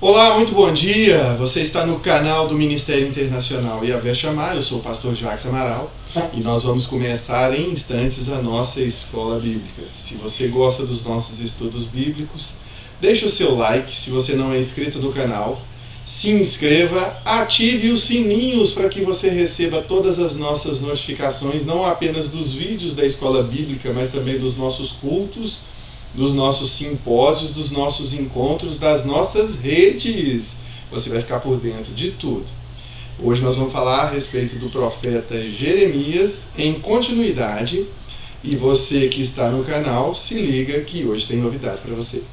Olá, muito bom dia! Você está no canal do Ministério Internacional Yahvé Shammah. Eu sou o pastor Jacques Amaral e nós vamos começar em instantes a nossa escola bíblica. Se você gosta dos nossos estudos bíblicos, deixe o seu like. Se você não é inscrito no canal, se inscreva, ative os sininhos para que você receba todas as nossas notificações, não apenas dos vídeos da escola bíblica, mas também dos nossos cultos, dos nossos simpósios, dos nossos encontros, das nossas redes. Você vai ficar por dentro de tudo. Hoje nós vamos falar a respeito do profeta Jeremias em continuidade. E você que está no canal, se liga que hoje tem novidade para você.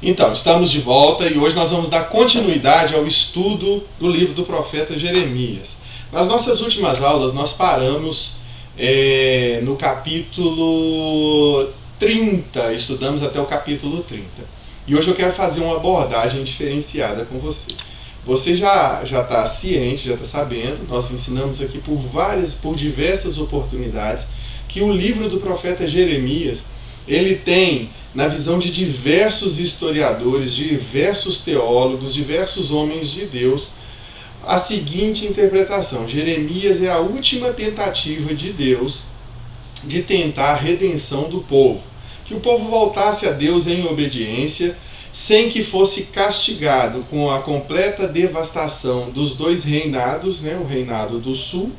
Então, estamos de volta e hoje nós vamos dar continuidade ao estudo do livro do profeta Jeremias. Nas nossas últimas aulas, nós paramos no capítulo 30, estudamos até o capítulo 30. E hoje eu quero fazer uma abordagem diferenciada com você. Você já está ciente, já está sabendo, nós ensinamos aqui por diversas oportunidades que o livro do profeta Jeremias, ele tem, na visão de diversos historiadores, diversos teólogos, diversos homens de Deus, a seguinte interpretação: Jeremias é a última tentativa de Deus de tentar a redenção do povo. Que o povo voltasse a Deus em obediência, sem que fosse castigado com a completa devastação dos dois reinados, o reinado do sul,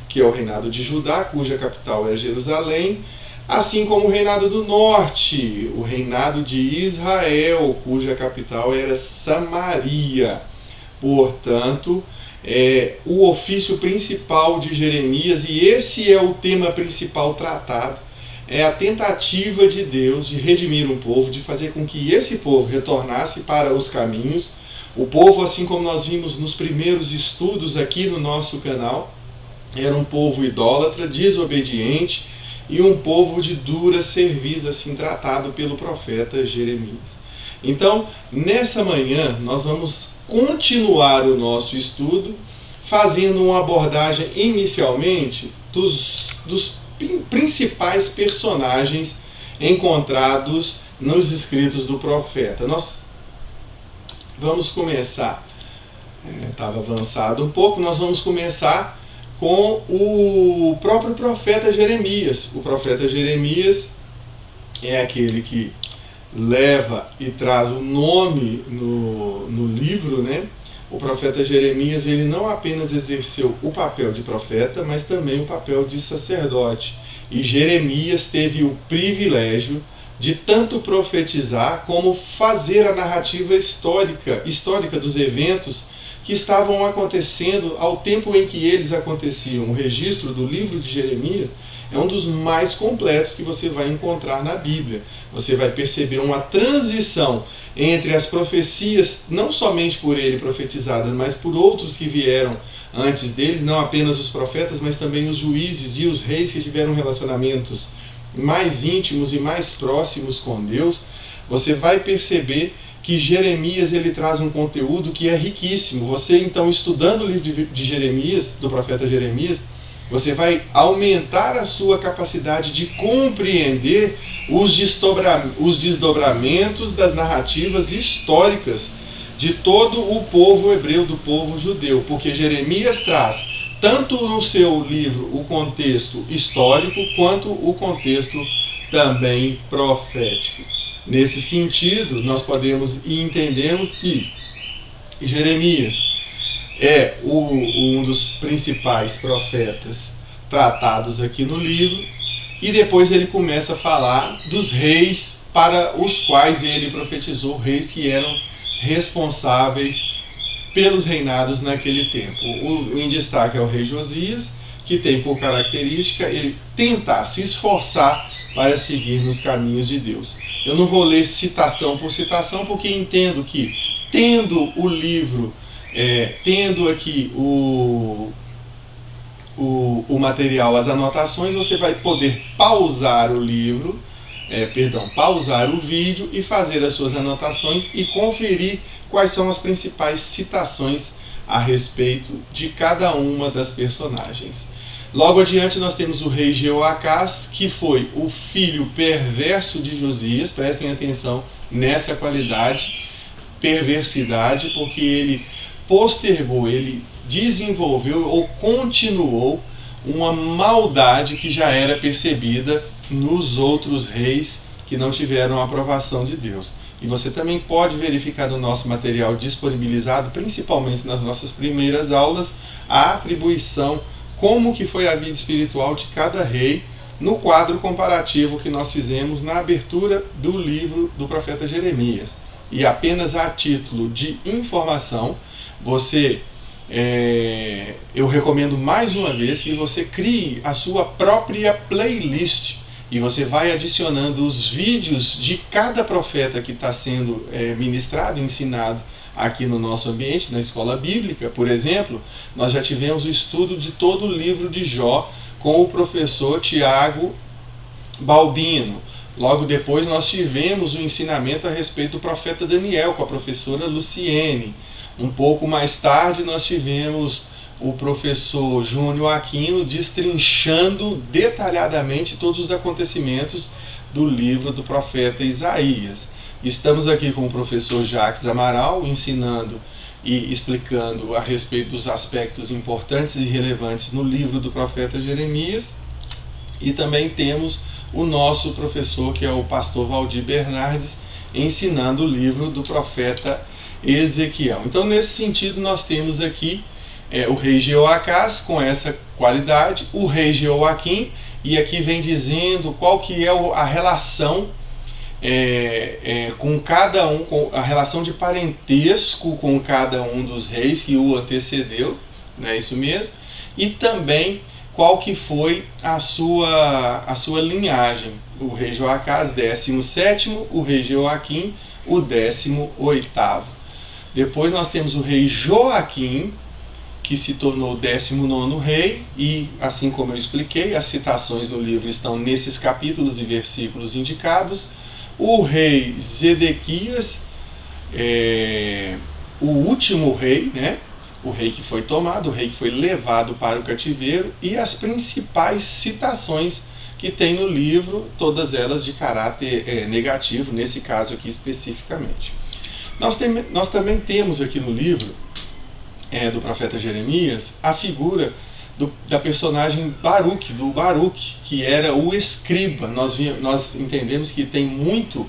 que é o reinado de Judá, cuja capital é Jerusalém, assim como o reinado do norte, o reinado de Israel, cuja capital era Samaria. Portanto, o ofício principal de Jeremias, e esse é o tema principal tratado, é a tentativa de Deus de redimir um povo, de fazer com que esse povo retornasse para os caminhos. O povo, assim como nós vimos nos primeiros estudos aqui no nosso canal, era um povo idólatra, desobediente, e um povo de dura cerviz, assim tratado pelo profeta Jeremias. Então, nessa manhã, nós vamos continuar o nosso estudo, fazendo uma abordagem inicialmente dos principais personagens encontrados nos escritos do profeta. Nós vamos começar, estava avançado um pouco, nós vamos começar com o próprio profeta Jeremias. O profeta Jeremias é aquele que leva e traz o nome no livro, O profeta Jeremias, ele não apenas exerceu o papel de profeta, mas também o papel de sacerdote. E Jeremias teve o privilégio de tanto profetizar como fazer a narrativa histórica dos eventos que estavam acontecendo ao tempo em que eles aconteciam. O registro do livro de Jeremias é um dos mais completos que você vai encontrar na Bíblia. Você vai perceber uma transição entre as profecias, não somente por ele profetizadas, mas por outros que vieram antes deles, não apenas os profetas, mas também os juízes e os reis que tiveram relacionamentos mais íntimos e mais próximos com Deus. Você vai perceber que Jeremias, ele traz um conteúdo que é riquíssimo. Você, então, estudando o livro de Jeremias, do profeta Jeremias, você vai aumentar a sua capacidade de compreender os desdobramentos das narrativas históricas de todo o povo hebreu, do povo judeu, porque Jeremias traz, tanto no seu livro, o contexto histórico, quanto o contexto também profético. Nesse sentido, nós podemos e entendemos que Jeremias é um dos principais profetas tratados aqui no livro, e depois ele começa a falar dos reis para os quais ele profetizou, reis que eram responsáveis pelos reinados naquele tempo. O em destaque é o rei Josias, que tem por característica ele tentar, se esforçar para seguir nos caminhos de Deus. Eu não vou ler citação por citação, porque entendo que, tendo o livro, tendo aqui o material, as anotações, você vai poder pausar o livro, pausar o vídeo e fazer as suas anotações e conferir quais são as principais citações a respeito de cada uma das personagens. Logo adiante nós temos o rei Jeoacás, que foi o filho perverso de Josias. Prestem atenção nessa qualidade, perversidade, porque ele postergou, ele desenvolveu ou continuou uma maldade que já era percebida nos outros reis que não tiveram a aprovação de Deus. E você também pode verificar no nosso material disponibilizado, principalmente nas nossas primeiras aulas, a atribuição, como que foi a vida espiritual de cada rei, no quadro comparativo que nós fizemos na abertura do livro do profeta Jeremias. E apenas a título de informação, eu recomendo mais uma vez que você crie a sua própria playlist e você vai adicionando os vídeos de cada profeta que está sendo ministrado, ensinado aqui no nosso ambiente, na escola bíblica. Por exemplo, nós já tivemos o estudo de todo o livro de Jó com o professor Tiago Balbino. Logo depois nós tivemos o ensinamento a respeito do profeta Daniel com a professora Luciene. Um pouco mais tarde nós tivemos o professor Júnior Aquino destrinchando detalhadamente todos os acontecimentos do livro do profeta Isaías. Estamos aqui com o professor Jacques Amaral ensinando e explicando a respeito dos aspectos importantes e relevantes no livro do profeta Jeremias. E também temos o nosso professor, que é o pastor Valdir Bernardes, ensinando o livro do profeta Ezequiel. Então, nesse sentido, nós temos aqui o rei Jeoacás com essa qualidade, o rei Jeoaquim, e aqui vem dizendo qual que é a relação com cada um, com a relação de parentesco com cada um dos reis que o antecedeu, não é isso mesmo? E também qual que foi a sua linhagem. O rei Jeoacás, 17º, o rei Jeoaquim, o 18º. Depois nós temos o rei Joaquim, que se tornou o 19º rei, e assim como eu expliquei, as citações no livro estão nesses capítulos e versículos indicados. O rei Zedequias, o último rei, né? O rei que foi tomado, o rei que foi levado para o cativeiro, e as principais citações que tem no livro, todas elas de caráter negativo, nesse caso aqui especificamente. Nós também temos aqui no livro do profeta Jeremias a figura da personagem Baruque, do Baruque, que era o escriba. Nós entendemos que tem muito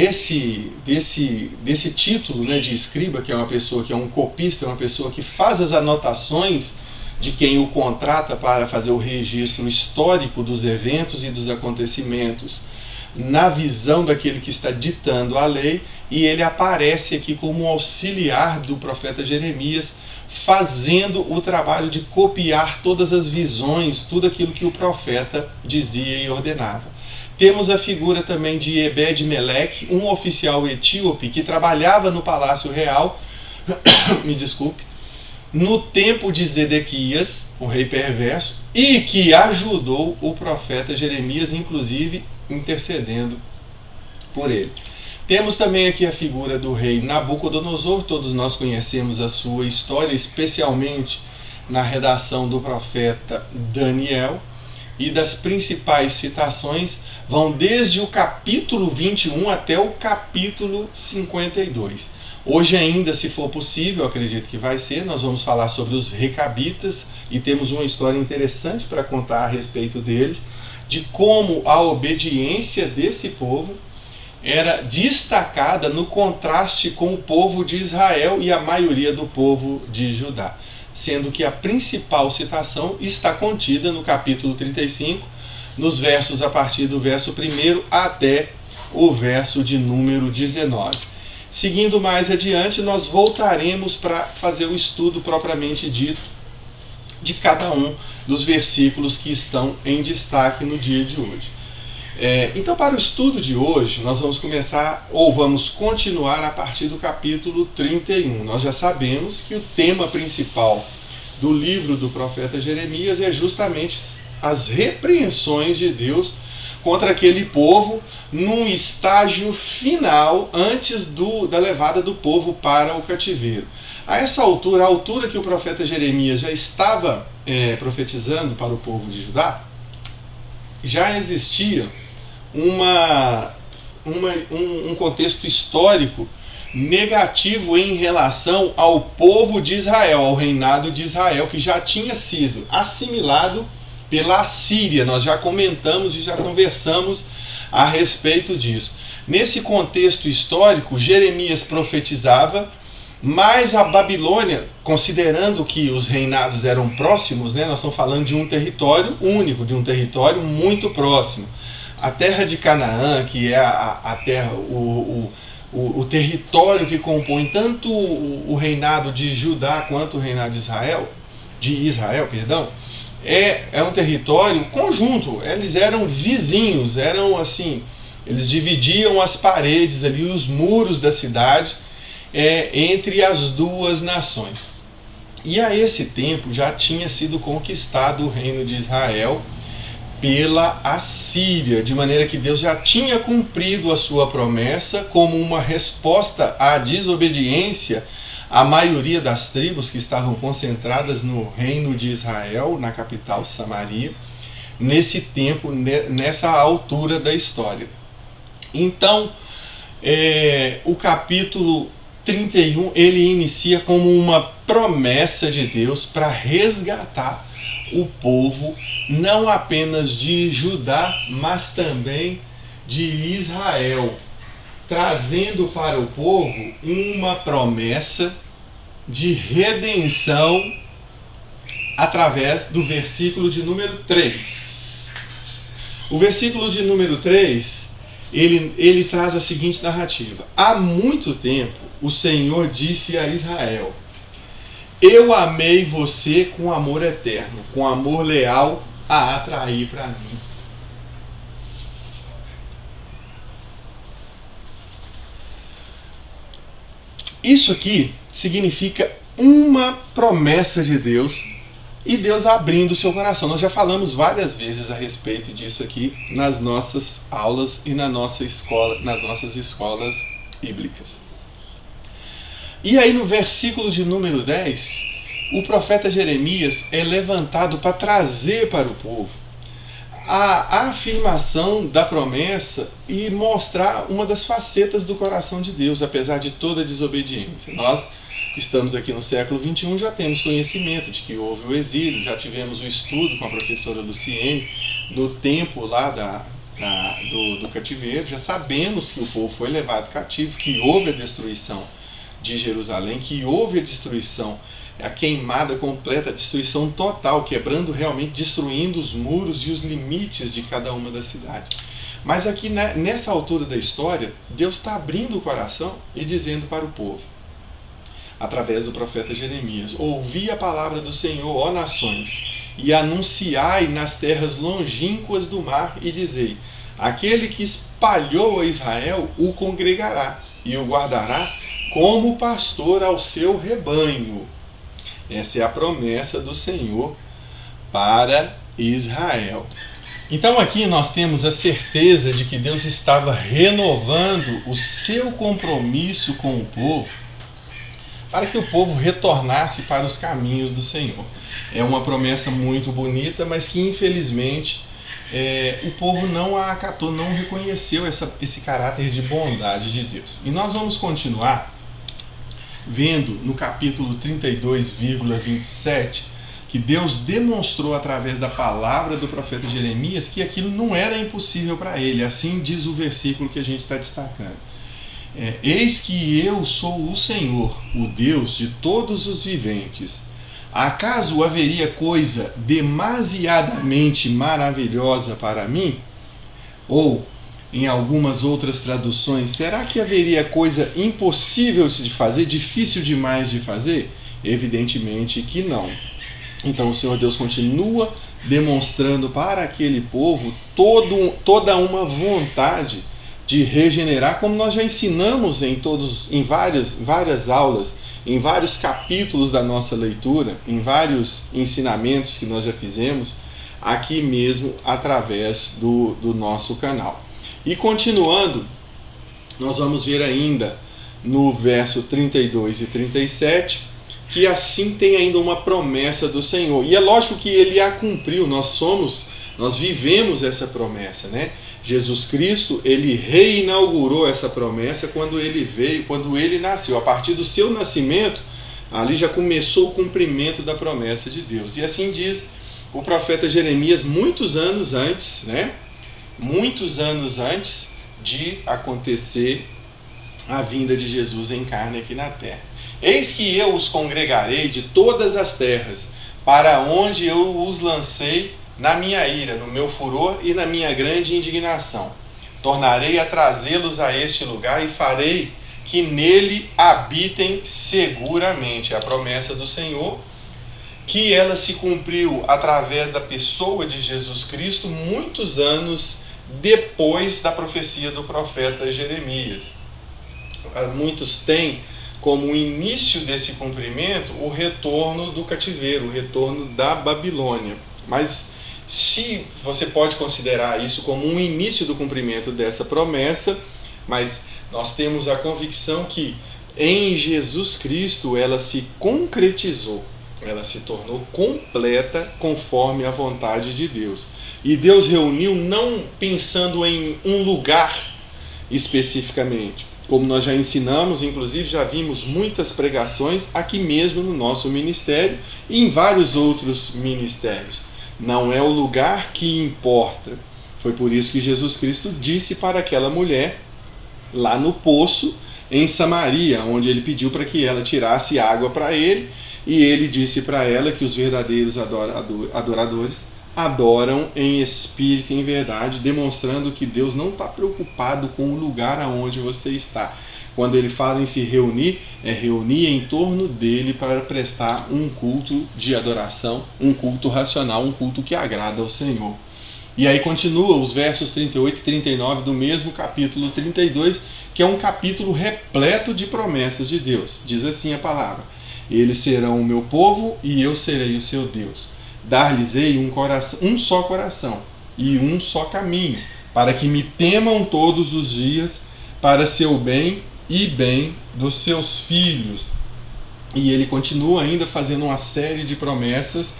desse título, né, de escriba, que é uma pessoa que é um copista, é uma pessoa que faz as anotações de quem o contrata para fazer o registro histórico dos eventos e dos acontecimentos na visão daquele que está ditando a lei, e ele aparece aqui como auxiliar do profeta Jeremias, fazendo o trabalho de copiar todas as visões, tudo aquilo que o profeta dizia e ordenava. Temos a figura também de Ebed-Meleque, um oficial etíope que trabalhava no palácio real, me desculpe, no tempo de Zedequias, o rei perverso, e que ajudou o profeta Jeremias, inclusive intercedendo por ele. Temos também aqui a figura do rei Nabucodonosor. Todos nós conhecemos a sua história, especialmente na redação do profeta Daniel, e das principais citações vão desde o capítulo 21 até o capítulo 52. Hoje ainda, se for possível, acredito que vai ser, nós vamos falar sobre os recabitas, e temos uma história interessante para contar a respeito deles, de como a obediência desse povo era destacada no contraste com o povo de Israel e a maioria do povo de Judá, sendo que a principal citação está contida no capítulo 35, nos versos a partir do verso 1 até o verso de número 19. Seguindo mais adiante, nós voltaremos para fazer o estudo propriamente dito de cada um dos versículos que estão em destaque no dia de hoje. Então, para o estudo de hoje, nós vamos começar, ou vamos continuar a partir do capítulo 31. Nós já sabemos que o tema principal do livro do profeta Jeremias é justamente as repreensões de Deus contra aquele povo num estágio final antes da levada do povo para o cativeiro. A essa altura, a altura que o profeta Jeremias já estava profetizando para o povo de Judá, já existia um contexto histórico negativo em relação ao povo de Israel, ao reinado de Israel, que já tinha sido assimilado pela Assíria. Nós já comentamos e já conversamos a respeito disso. Nesse contexto histórico, Jeremias profetizava, mas a Babilônia, considerando que os reinados eram próximos, nós estamos falando de um território único, de um território muito próximo. A terra de Canaã, que é a terra, o território que compõe tanto o reinado de Judá quanto o reinado de Israel, é um território conjunto. Eles eram vizinhos, eram assim, eles dividiam as paredes ali, os muros da cidade entre as duas nações. E a esse tempo já tinha sido conquistado o reino de Israel pela Assíria, de maneira que Deus já tinha cumprido a sua promessa como uma resposta à desobediência à maioria das tribos que estavam concentradas no reino de Israel, na capital Samaria, nesse tempo, nessa altura da história. Então, o capítulo 31, ele inicia como uma promessa de Deus para resgatar o povo, não apenas de Judá, mas também de Israel, trazendo para o povo uma promessa de redenção através do versículo de número 3. O versículo de número 3, ele traz a seguinte narrativa: há muito tempo o Senhor disse a Israel: eu amei você com amor eterno, com amor leal a atrair para mim. Isso aqui significa uma promessa de Deus e Deus abrindo o seu coração. Nós já falamos várias vezes a respeito disso aqui nas nossas aulas e nas nossas escolas bíblicas. E aí no versículo de número 10, o profeta Jeremias é levantado para trazer para o povo a afirmação da promessa e mostrar uma das facetas do coração de Deus, apesar de toda a desobediência. Nós estamos aqui no século XXI, já temos conhecimento de que houve o exílio, já tivemos o estudo com a professora Luciene no tempo lá do cativeiro, já sabemos que o povo foi levado cativo, que houve a destruição de Jerusalém, que houve a destruição, a queimada completa, a destruição total, quebrando realmente, destruindo os muros e os limites de cada uma das cidades. Mas aqui nessa altura da história, Deus está abrindo o coração e dizendo para o povo, através do profeta Jeremias: ouvi a palavra do Senhor, ó nações, e anunciai nas terras longínquas do mar, e dizei: aquele que espalhou a Israel o congregará e o guardará como pastor ao seu rebanho. Essa é a promessa do Senhor para Israel. Então aqui nós temos a certeza de que Deus estava renovando o seu compromisso com o povo, para que o povo retornasse para os caminhos do Senhor. É uma promessa muito bonita, mas que infelizmente o povo não a acatou, não reconheceu esse caráter de bondade de Deus. E nós vamos continuar vendo no capítulo 32,27 que Deus demonstrou através da palavra do profeta Jeremias que aquilo não era impossível para ele. Assim diz o versículo que a gente está destacando. Eis que eu sou o Senhor, o Deus de todos os viventes. Acaso haveria coisa demasiadamente maravilhosa para mim? Ou, em algumas outras traduções, será que haveria coisa impossível de fazer, difícil demais de fazer? Evidentemente que não. Então o Senhor Deus continua demonstrando para aquele povo toda uma vontade de regenerar, como nós já ensinamos em várias aulas, em vários capítulos da nossa leitura, em vários ensinamentos que nós já fizemos, aqui mesmo através do nosso canal. E continuando, nós vamos ver ainda no verso 32 e 37, que assim tem ainda uma promessa do Senhor. E é lógico que ele a cumpriu, nós vivemos essa promessa, né? Jesus Cristo, ele reinaugurou essa promessa quando ele veio, quando ele nasceu. A partir do seu nascimento, ali já começou o cumprimento da promessa de Deus. E assim diz o profeta Jeremias muitos anos antes, né? Muitos anos antes de acontecer a vinda de Jesus em carne aqui na terra. Eis que eu os congregarei de todas as terras, para onde eu os lancei na minha ira, no meu furor e na minha grande indignação. Tornarei a trazê-los a este lugar e farei que nele habitem seguramente. É a promessa do Senhor, que ela se cumpriu através da pessoa de Jesus Cristo muitos anos depois da profecia do profeta Jeremias. Muitos têm como início desse cumprimento o retorno do cativeiro, o retorno da Babilônia. Mas se você pode considerar isso como um início do cumprimento dessa promessa, mas nós temos a convicção que em Jesus Cristo ela se concretizou, ela se tornou completa conforme a vontade de Deus. E Deus reuniu não pensando em um lugar especificamente, como nós já ensinamos, inclusive já vimos muitas pregações aqui mesmo no nosso ministério e em vários outros ministérios. Não é o lugar que importa. Foi por isso que Jesus Cristo disse para aquela mulher lá no poço em Samaria, onde ele pediu para que ela tirasse água para ele, e ele disse para ela que os verdadeiros adoradores adoram em espírito e em verdade, demonstrando que Deus não está preocupado com o lugar aonde você está. Quando ele fala em se reunir, é reunir em torno dele para prestar um culto de adoração, um culto racional, um culto que agrada ao Senhor. E aí continua os versos 38 e 39 do mesmo capítulo 32, que é um capítulo repleto de promessas de Deus. Diz assim a palavra: eles serão o meu povo e eu serei o seu Deus. Dar-lhes-ei um só coração e um só caminho, para que me temam todos os dias, para seu bem e bem dos seus filhos. E ele continua ainda fazendo uma série de promessas,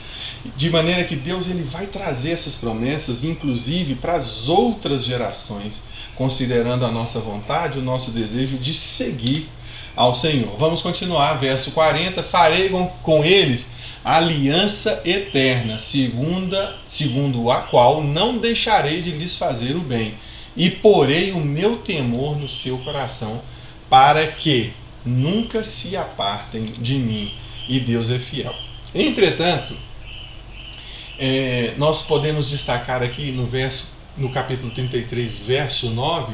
de maneira que Deus ele vai trazer essas promessas, inclusive para as outras gerações, considerando a nossa vontade, o nosso desejo de seguir ao Senhor. Vamos continuar, verso 40. Farei com eles aliança eterna, segundo a qual não deixarei de lhes fazer o bem, e porei o meu temor no seu coração, para que nunca se apartem de mim. E Deus é fiel. Entretanto, nós podemos destacar aqui no capítulo 33, verso 9,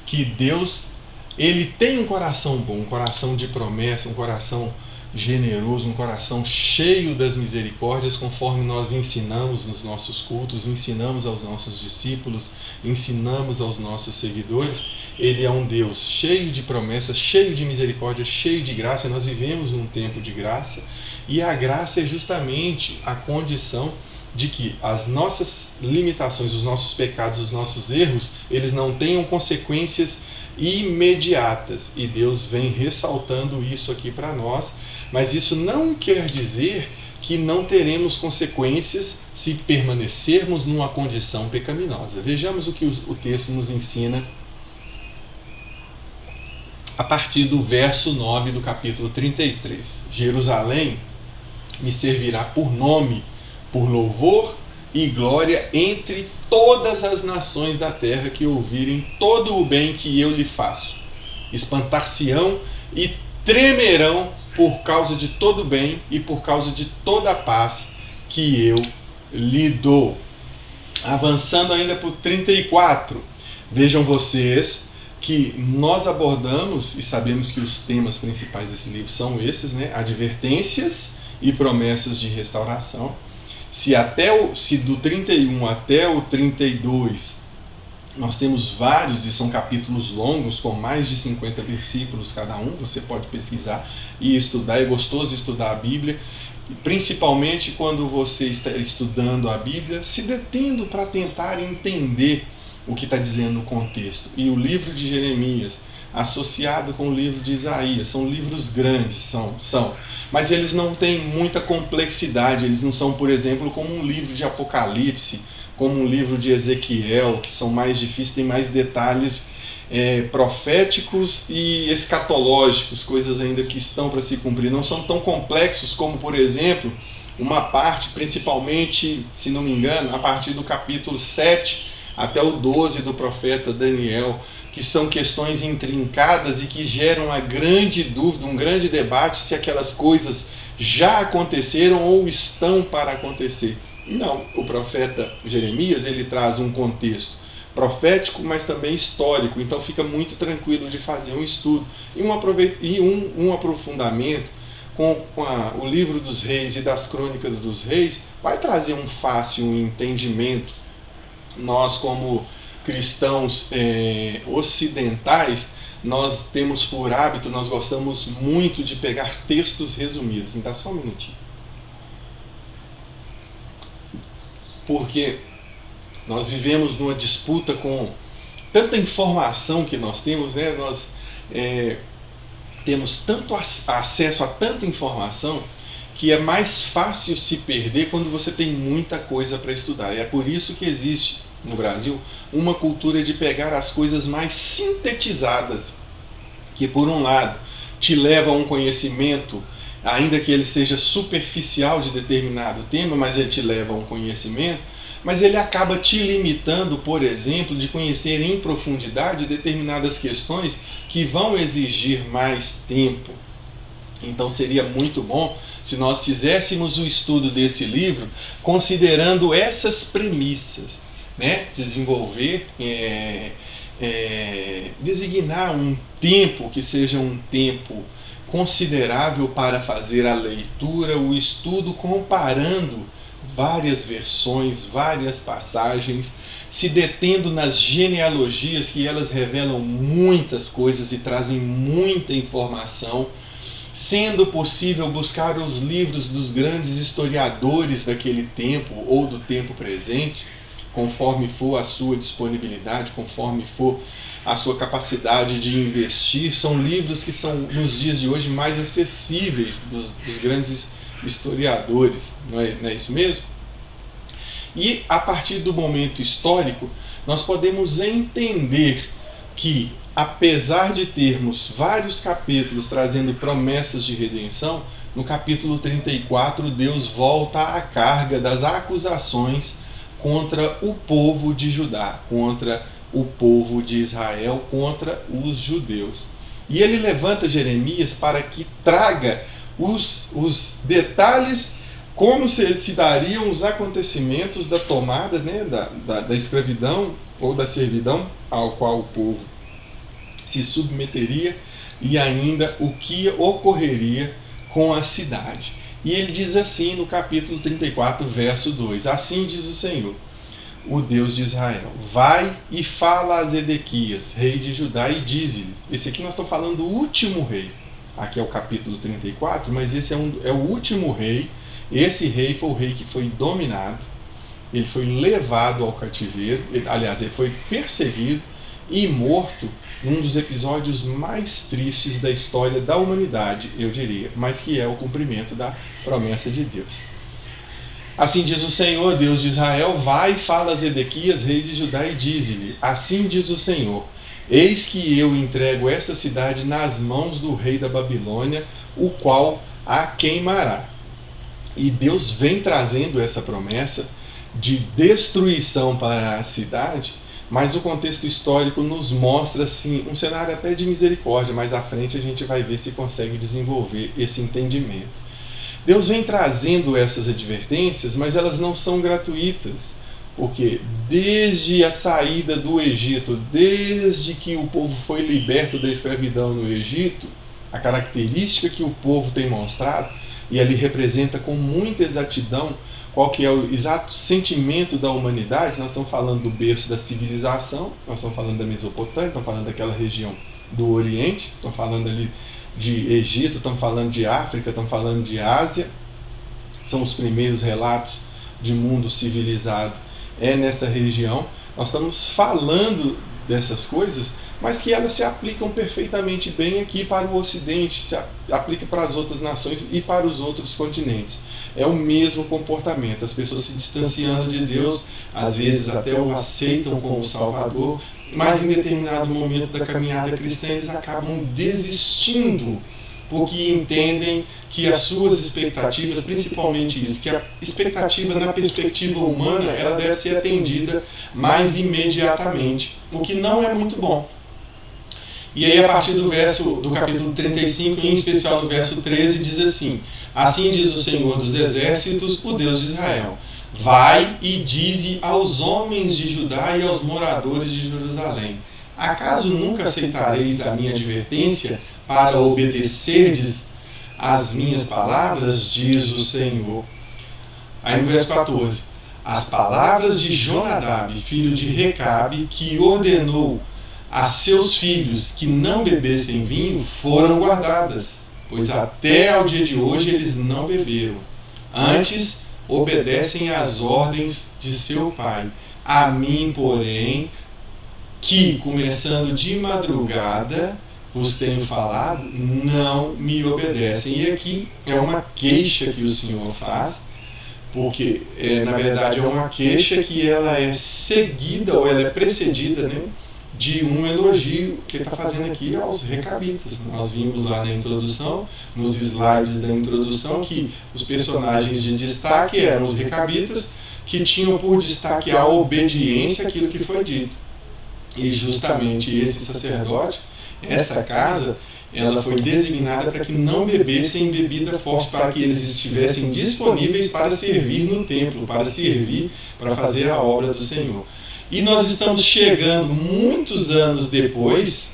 que Deus ele tem um coração bom, um coração de promessa, um coração generoso, um coração cheio das misericórdias, conforme nós ensinamos nos nossos cultos, ensinamos aos nossos discípulos, ensinamos aos nossos seguidores. Ele é um Deus cheio de promessas, cheio de misericórdia, cheio de graça. Nós vivemos um tempo de graça, e a graça é justamente a condição de que as nossas limitações, os nossos pecados, os nossos erros, eles não tenham consequências imediatas, e Deus vem ressaltando isso aqui para nós. Mas isso não quer dizer que não teremos consequências se permanecermos numa condição pecaminosa. Vejamos o que o texto nos ensina a partir do verso 9 do capítulo 33. Jerusalém me servirá por nome, por louvor e glória entre todas as nações da terra que ouvirem todo o bem que eu lhe faço. Espantar-se-ão e tremerão por causa de todo o bem e por causa de toda a paz que eu lhe dou. Avançando ainda para o 34, vejam vocês que nós abordamos, e sabemos que os temas principais desse livro são esses, né? Advertências e promessas de restauração. Se do 31 até o 32 nós temos vários, e são capítulos longos, com mais de 50 versículos cada um, você pode pesquisar e estudar, é gostoso estudar a Bíblia, principalmente quando você está estudando a Bíblia, se detendo para tentar entender o que está dizendo no contexto. E o livro de Jeremias, associado com o livro de Isaías, são livros grandes, mas eles não têm muita complexidade, eles não são, por exemplo, como um livro de Apocalipse, como um livro de Ezequiel, que são mais difíceis, tem mais detalhes proféticos e escatológicos, coisas ainda que estão para se cumprir. Não são tão complexos como, por exemplo, uma parte, principalmente, se não me engano, a partir do capítulo 7 até o 12 do profeta Daniel, que são questões intrincadas e que geram uma grande dúvida, um grande debate se aquelas coisas já aconteceram ou estão para acontecer. Não, o profeta Jeremias, ele traz um contexto profético, mas também histórico, então fica muito tranquilo de fazer um estudo e um aprofundamento com o livro dos reis e das crônicas dos reis, vai trazer um fácil entendimento. Nós, como cristãos ocidentais, nós temos por hábito, nós gostamos muito de pegar textos resumidos. Me dá só um minutinho. Porque nós vivemos numa disputa com tanta informação que nós temos, né? Nós temos tanto acesso a tanta informação que é mais fácil se perder quando você tem muita coisa para estudar. E é por isso que existe no Brasil uma cultura de pegar as coisas mais sintetizadas, que por um lado te leva a um conhecimento, ainda que ele seja superficial de determinado tema, mas ele te leva a um conhecimento, mas ele acaba te limitando, por exemplo, de conhecer em profundidade determinadas questões que vão exigir mais tempo. Então seria muito bom se nós fizéssemos o estudo desse livro considerando essas premissas, né? Desenvolver, designar um tempo que seja um tempo considerável para fazer a leitura, o estudo, comparando várias versões, várias passagens, se detendo nas genealogias, que elas revelam muitas coisas e trazem muita informação, sendo possível buscar os livros dos grandes historiadores daquele tempo ou do tempo presente, conforme for a sua disponibilidade, conforme for a sua capacidade de investir. São livros que são, nos dias de hoje, mais acessíveis dos grandes historiadores, não é isso mesmo? E a partir do momento histórico, nós podemos entender que, apesar de termos vários capítulos trazendo promessas de redenção, no capítulo 34 Deus volta à carga das acusações contra o povo de Judá, contra o povo de Israel, contra os judeus. E ele levanta Jeremias para que traga os detalhes, como se dariam os acontecimentos da tomada, né, da escravidão ou da servidão ao qual o povo se submeteria, e ainda o que ocorreria com a cidade. E ele diz assim no capítulo 34, verso 2: Assim diz o Senhor, o Deus de Israel: vai e fala a Zedequias, rei de Judá, e diz-lhe. Esse aqui nós estamos falando do último rei. Aqui é o capítulo 34, mas esse é o último rei. Esse rei foi o rei que foi dominado, ele foi levado ao cativeiro, ele foi perseguido e morto num dos episódios mais tristes da história da humanidade, eu diria, mas que é o cumprimento da promessa de Deus. Assim diz o Senhor, Deus de Israel: vai e fala a Zedequias, rei de Judá, e diz-lhe: assim diz o Senhor, eis que eu entrego essa cidade nas mãos do rei da Babilônia, o qual a queimará. E Deus vem trazendo essa promessa de destruição para a cidade, mas o contexto histórico nos mostra assim, um cenário até de misericórdia. Mais à frente a gente vai ver se consegue desenvolver esse entendimento. Deus vem trazendo essas advertências, mas elas não são gratuitas, porque desde a saída do Egito, desde que o povo foi liberto da escravidão no Egito, a característica que o povo tem mostrado e ali representa com muita exatidão qual que é o exato sentimento da humanidade. Nós estamos falando do berço da civilização, nós estamos falando da Mesopotâmia, estamos falando daquela região do Oriente, estamos falando ali de Egito, estamos falando de África, estamos falando de Ásia. São os primeiros relatos de mundo civilizado nessa região. Nós estamos falando dessas coisas, mas que elas se aplicam perfeitamente bem aqui para o Ocidente, se aplica para as outras nações e para os outros continentes. É o mesmo comportamento, as pessoas se distanciando de Deus, às vezes até o aceitam como Salvador, mas em determinado momento da caminhada cristã eles acabam desistindo, porque entendem que as suas expectativas, principalmente isso, que a expectativa na perspectiva humana, ela deve ser atendida mais imediatamente, o que não é muito bom. E aí, a partir do capítulo 35, em especial no verso 13, diz assim: assim diz o Senhor dos Exércitos, o Deus de Israel: vai e dize aos homens de Judá e aos moradores de Jerusalém: acaso nunca aceitareis a minha advertência para obedecerdes às minhas palavras, diz o Senhor. Aí no verso 14: as palavras de Jonadab, filho de Recabe, que ordenou a seus filhos que não bebessem vinho, foram guardadas, pois até ao dia de hoje eles não beberam. Antes, obedecem às ordens de seu pai. A mim, porém, que, começando de madrugada, vos tenho falado, não me obedecem. E aqui é uma queixa que o Senhor faz, porque, na verdade, é uma queixa que ela é seguida, ou ela é precedida, né, de um elogio que ele está fazendo aqui aos recabitas. Nós vimos lá na introdução, nos slides da introdução, que os personagens de destaque eram os recabitas, que tinham por destaque a obediência àquilo que foi dito. E justamente esse sacerdote, essa casa, ela foi designada para que não bebessem bebida forte, para que eles estivessem disponíveis para servir no templo, para servir, para fazer a obra do Senhor. E nós estamos chegando muitos anos depois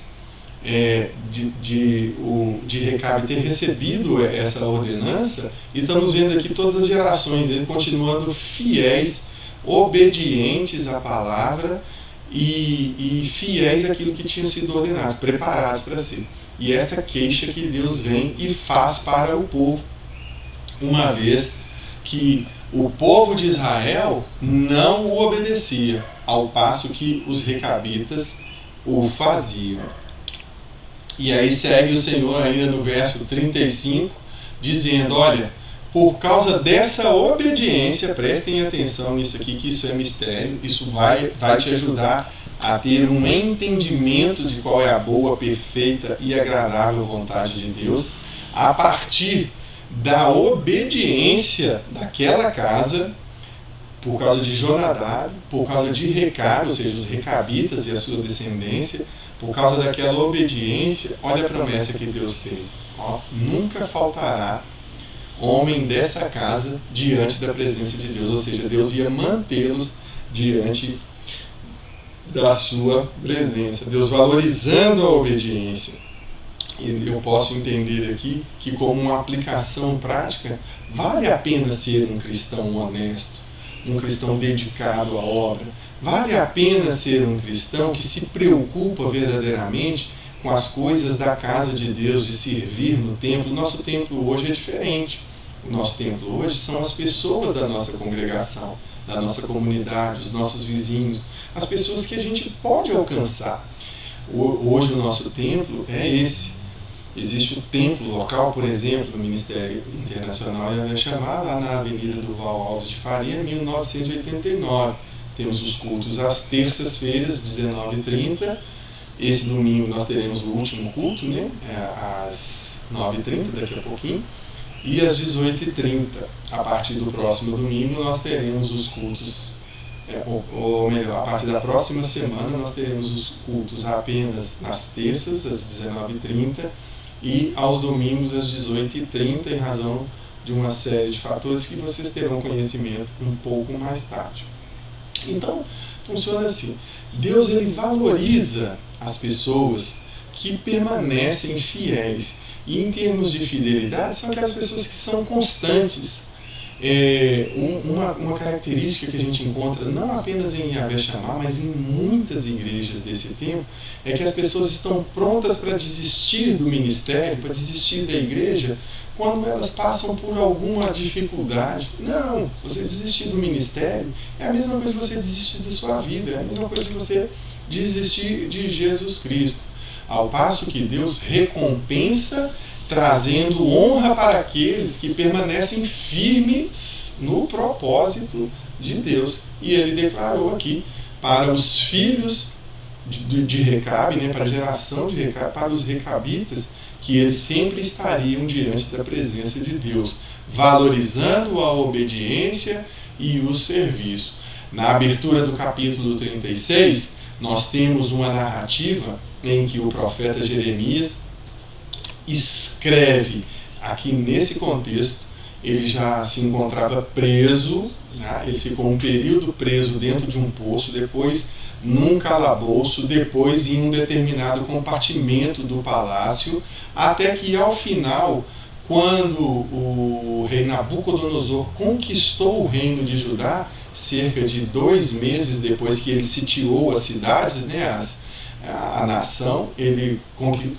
de Recabe ter recebido essa ordenança, e estamos vendo aqui todas as gerações, ele continuando fiéis, obedientes à palavra e fiéis àquilo que tinham sido ordenados, preparados para ser. E essa queixa que Deus vem e faz para o povo, uma vez que o povo de Israel não o obedecia, ao passo que os recabitas o faziam. E aí segue o Senhor ainda no verso 35, dizendo: olha, por causa dessa obediência, prestem atenção nisso aqui, que isso é mistério, isso vai te ajudar a ter um entendimento de qual é a boa, perfeita e agradável vontade de Deus, a partir da obediência daquela casa, por causa de Jonadab, por causa de Recabe, ou seja, os recabitas e a sua descendência, por causa daquela obediência. Olha a promessa que Deus teve: nunca faltará homem dessa casa diante da presença de Deus, ou seja, Deus ia mantê-los diante da sua presença, Deus valorizando a obediência. E eu posso entender aqui que, como uma aplicação prática, vale a pena ser um cristão honesto, um cristão dedicado à obra. Vale a pena ser um cristão que se preocupa verdadeiramente com as coisas da casa de Deus, de servir no templo. O nosso templo hoje é diferente. O nosso templo hoje são as pessoas da nossa congregação, da nossa comunidade, os nossos vizinhos, as pessoas que a gente pode alcançar. Hoje o nosso templo é esse. Existe o templo local, por exemplo, o Ministério Internacional vai chamar, lá na Avenida Durval Alves de Faria, 1989. Temos os cultos às terças-feiras, 19h30. Esse domingo nós teremos o último culto, né, às 9h30, daqui a pouquinho. E às 18h30, a partir do próximo domingo, nós teremos os cultos, ou melhor, a partir da próxima semana, nós teremos os cultos apenas nas terças, às 19h30, e aos domingos, às 18h30, em razão de uma série de fatores que vocês terão conhecimento um pouco mais tarde. Então, funciona assim: Deus, ele valoriza as pessoas que permanecem fiéis. E em termos de fidelidade, são aquelas pessoas que são constantes. Uma característica que a gente encontra não apenas em Yahvé Shammah, mas em muitas igrejas desse tempo, é que as pessoas estão prontas para desistir do ministério, para desistir da igreja, quando elas passam por alguma dificuldade. Não, você desistir do ministério é a mesma coisa que você desistir da sua vida, é a mesma coisa que você desistir de Jesus Cristo. Ao passo que Deus recompensa trazendo honra para aqueles que permanecem firmes no propósito de Deus. E ele declarou aqui para os filhos de Recabe, né, para a geração de Recabe, para os recabitas, que eles sempre estariam diante da presença de Deus, valorizando a obediência e o serviço. Na abertura do capítulo 36, nós temos uma narrativa em que o profeta Jeremias escreve, aqui nesse contexto, ele já se encontrava preso, né? Ele ficou um período preso dentro de um poço, depois num calabouço, depois em um determinado compartimento do palácio, até que ao final, quando o rei Nabucodonosor conquistou o reino de Judá, cerca de 2 meses depois que ele sitiou as cidades, né, a nação, ele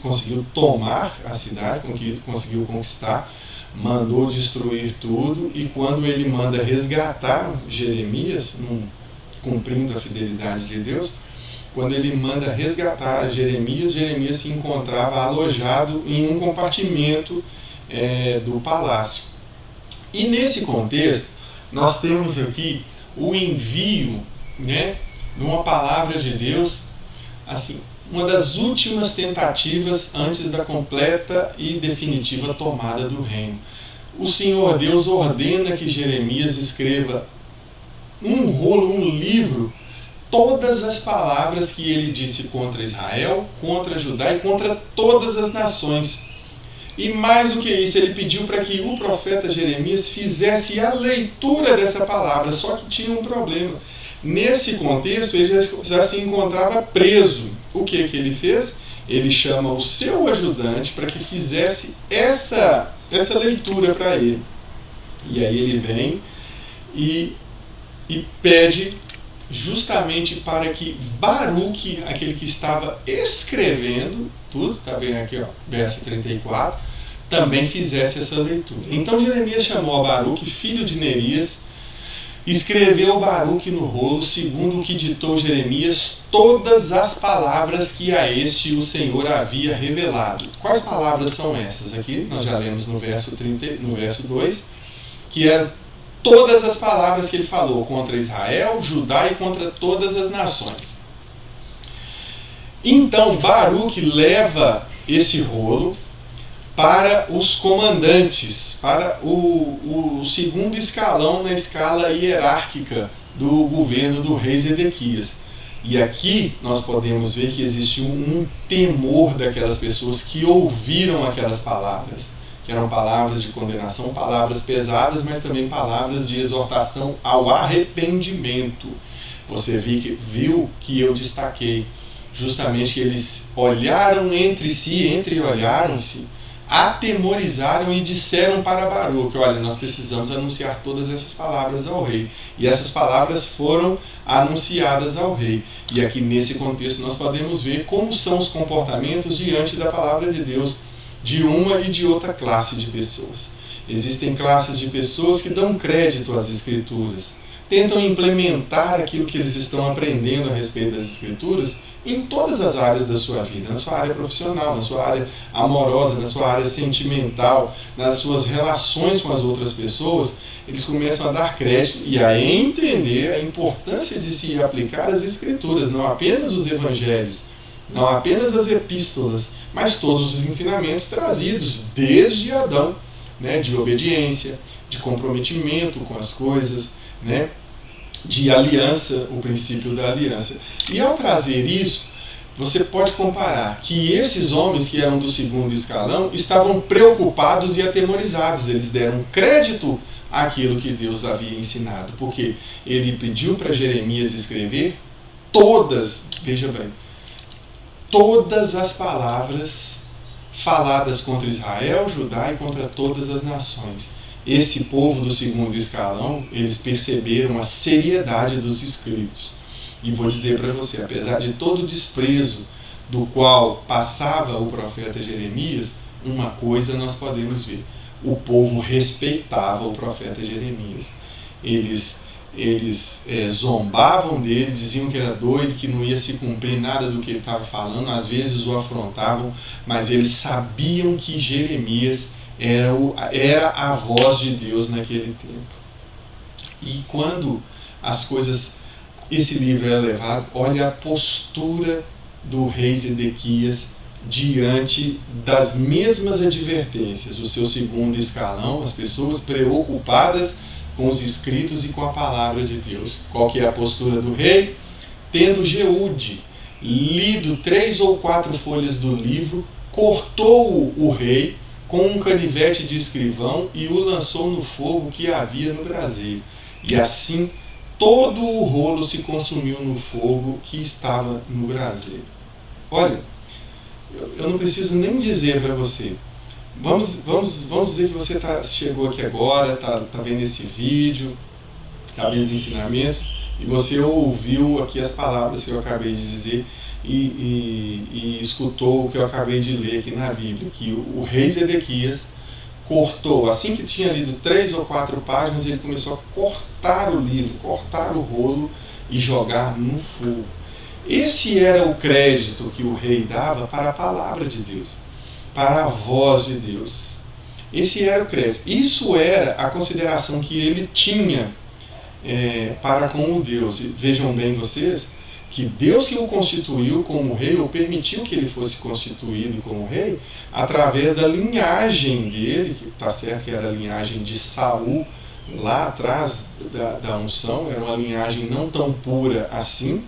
conseguiu tomar a cidade, conseguiu conquistar, mandou destruir tudo, e quando ele manda resgatar Jeremias, cumprindo a fidelidade de Deus, quando ele manda resgatar Jeremias, Jeremias se encontrava alojado em um compartimento do palácio. E nesse contexto, nós temos aqui o envio, né, de uma palavra de Deus, assim, uma das últimas tentativas antes da completa e definitiva tomada do reino. O Senhor Deus ordena que Jeremias escreva um rolo, um livro, todas as palavras que ele disse contra Israel, contra Judá e contra todas as nações. E mais do que isso, ele pediu para que o profeta Jeremias fizesse a leitura dessa palavra, só que tinha um problema. Nesse contexto, ele já se encontrava preso. O que ele fez? Ele chama o seu ajudante para que fizesse essa leitura para ele. E aí ele vem e pede justamente para que Baruque, aquele que estava escrevendo tudo, está bem aqui, ó, verso 34, também fizesse essa leitura. Então Jeremias chamou a Baruque, filho de Nerias, escreveu Baruque no rolo, segundo o que ditou Jeremias, todas as palavras que a este o Senhor havia revelado. Quais palavras são essas? Aqui nós já lemos no verso 2, que eram todas as palavras que ele falou contra Israel, Judá e contra todas as nações. Então Baruque leva esse rolo para os comandantes, para o segundo escalão na escala hierárquica do governo do rei Zedequias. E aqui nós podemos ver que existiu um temor daquelas pessoas que ouviram aquelas palavras, que eram palavras de condenação, palavras pesadas, mas também palavras de exortação ao arrependimento. Você viu que eu destaquei justamente que eles olharam entre si, entreolharam-se, atemorizaram e disseram para Baruque: olha, nós precisamos anunciar todas essas palavras ao rei. E essas palavras foram anunciadas ao rei. E aqui nesse contexto nós podemos ver como são os comportamentos diante da palavra de Deus de uma e de outra classe de pessoas. Existem classes de pessoas que dão crédito às Escrituras, tentam implementar aquilo que eles estão aprendendo a respeito das Escrituras em todas as áreas da sua vida, na sua área profissional, na sua área amorosa, na sua área sentimental, nas suas relações com as outras pessoas. Eles começam a dar crédito e a entender a importância de se aplicar as Escrituras, não apenas os evangelhos, não apenas as epístolas, mas todos os ensinamentos trazidos desde Adão, né, de obediência, de comprometimento com as coisas, né, de aliança, o princípio da aliança. E ao trazer isso, você pode comparar que esses homens que eram do segundo escalão estavam preocupados e atemorizados. Eles deram crédito àquilo que Deus havia ensinado, porque ele pediu para Jeremias escrever todas, veja bem, todas as palavras faladas contra Israel, Judá e contra todas as nações. Esse povo do segundo escalão, eles perceberam a seriedade dos escritos. E vou dizer para você, apesar de todo o desprezo do qual passava o profeta Jeremias, uma coisa nós podemos ver: o povo respeitava o profeta Jeremias. Eles zombavam dele, diziam que era doido, que não ia se cumprir nada do que ele estava falando, às vezes o afrontavam, mas eles sabiam que Jeremias era a voz de Deus naquele tempo. E quando esse livro é levado, olha a postura do rei Zedequias diante das mesmas advertências. O seu segundo escalão, as pessoas preocupadas com os escritos e com a palavra de Deus. Qual que é a postura do rei? Tendo Jeude lido 3 ou 4 folhas do livro, cortou o rei com um canivete de escrivão e o lançou no fogo que havia no braseiro. E assim todo o rolo se consumiu no fogo que estava no braseiro. Olha, eu não preciso nem dizer para você. Vamos dizer que você chegou aqui agora, está vendo esse vídeo, está vendo os ensinamentos, e você ouviu aqui as palavras que eu acabei de dizer e escutou o que eu acabei de ler aqui na Bíblia, que o rei Zedequias cortou, assim que tinha lido 3 ou 4 páginas, ele começou a cortar o livro, cortar o rolo e jogar no fogo. Esse era o crédito que o rei dava para a palavra de Deus, para a voz de Deus. Esse era o crédito. Isso era a consideração que ele tinha para com o Deus. E vejam bem vocês, que Deus que o constituiu como rei, ou permitiu que ele fosse constituído como rei, através da linhagem dele, que está certo que era a linhagem de Saul, lá atrás da unção, era uma linhagem não tão pura assim,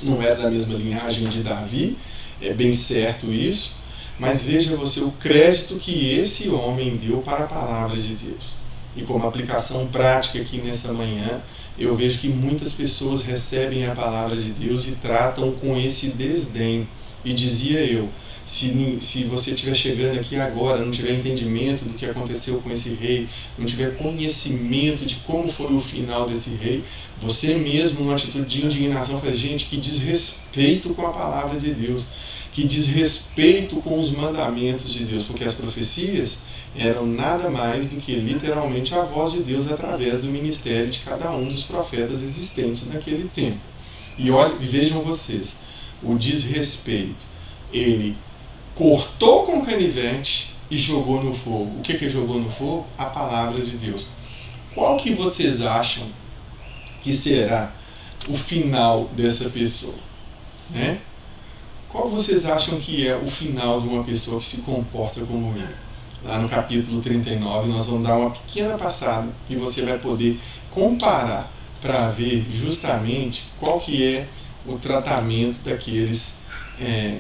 não era da mesma linhagem de Davi, é bem certo isso, mas veja você o crédito que esse homem deu para a palavra de Deus. E como aplicação prática aqui nessa manhã, eu vejo que muitas pessoas recebem a palavra de Deus e tratam com esse desdém. E dizia eu, se você estiver chegando aqui agora, não tiver entendimento do que aconteceu com esse rei, não tiver conhecimento de como foi o final desse rei, você mesmo, numa atitude de indignação, fala: gente, que desrespeito com a palavra de Deus, que desrespeito com os mandamentos de Deus, porque as profecias eram nada mais do que literalmente a voz de Deus através do ministério de cada um dos profetas existentes naquele tempo. E vejam vocês, o desrespeito, ele cortou com o canivete e jogou no fogo. O que jogou no fogo? A palavra de Deus. Qual que vocês acham que será o final dessa pessoa? Né? Qual vocês acham que é o final de uma pessoa que se comporta como ele? Lá no capítulo 39 nós vamos dar uma pequena passada e você vai poder comparar para ver justamente qual que é o tratamento daqueles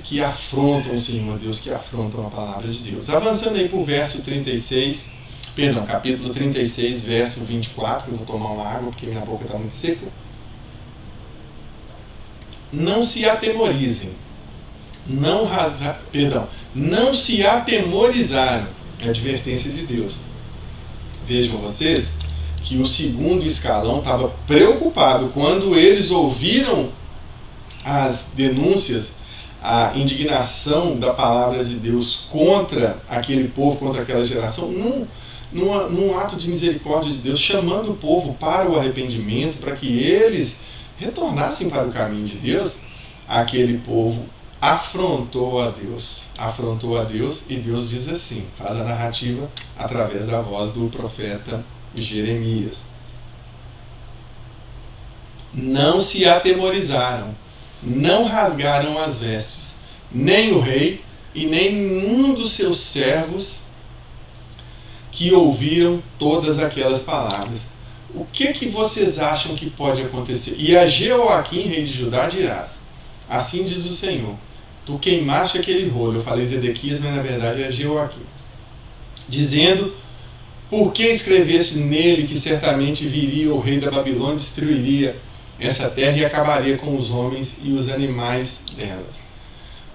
que afrontam o Senhor Deus, que afrontam a palavra de Deus. Avançando aí para o capítulo 36, verso 24, eu vou tomar uma água porque minha boca está muito seca. Não se atemorizem, não se atemorizaram, é a advertência de Deus. Vejam vocês que o segundo escalão estava preocupado quando eles ouviram as denúncias, a indignação da palavra de Deus contra aquele povo, contra aquela geração, num ato de misericórdia de Deus, chamando o povo para o arrependimento, para que eles retornassem para o caminho de Deus. Aquele povo afrontou a Deus, e Deus diz assim, faz a narrativa através da voz do profeta Jeremias. Não se atemorizaram, não rasgaram as vestes, nem o rei e nem nenhum dos seus servos que ouviram todas aquelas palavras. O que vocês acham que pode acontecer? E a Jeoaquim, rei de Judá, dirás: assim diz o Senhor, tu queimaste aquele rolo. Eu falei Zedequias, mas na verdade é Jeoaquim. Dizendo: por que escreveste nele que certamente viria o rei da Babilônia, destruiria essa terra e acabaria com os homens e os animais delas?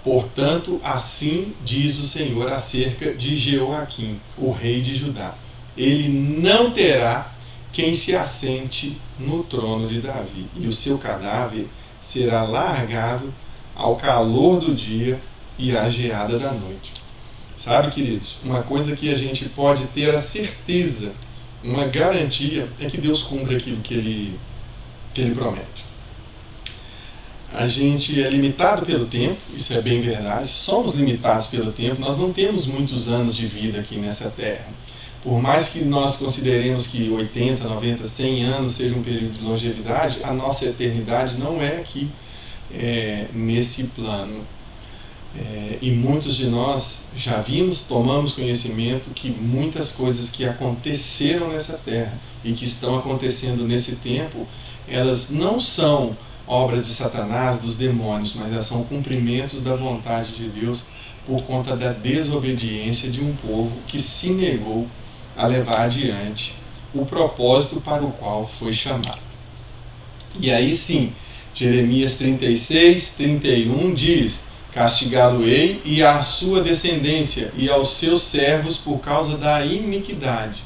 Portanto, assim diz o Senhor acerca de Jeoaquim, o rei de Judá: ele não terá quem se assente no trono de Davi, e o seu cadáver será largado ao calor do dia e à geada da noite. Sabe, queridos, uma coisa que a gente pode ter a certeza, uma garantia, é que Deus cumpre aquilo que Ele promete. A gente é limitado pelo tempo, isso é bem verdade, somos limitados pelo tempo, nós não temos muitos anos de vida aqui nessa terra. Por mais que nós consideremos que 80, 90, 100 anos seja um período de longevidade, a nossa eternidade não é aqui nesse plano. E muitos de nós já vimos, tomamos conhecimento que muitas coisas que aconteceram nessa terra e que estão acontecendo nesse tempo, elas não são obras de Satanás, dos demônios, mas elas são cumprimentos da vontade de Deus por conta da desobediência de um povo que se negou a levar adiante o propósito para o qual foi chamado. E aí sim, Jeremias 36, 31 diz: castigá-lo-ei e à sua descendência e aos seus servos por causa da iniquidade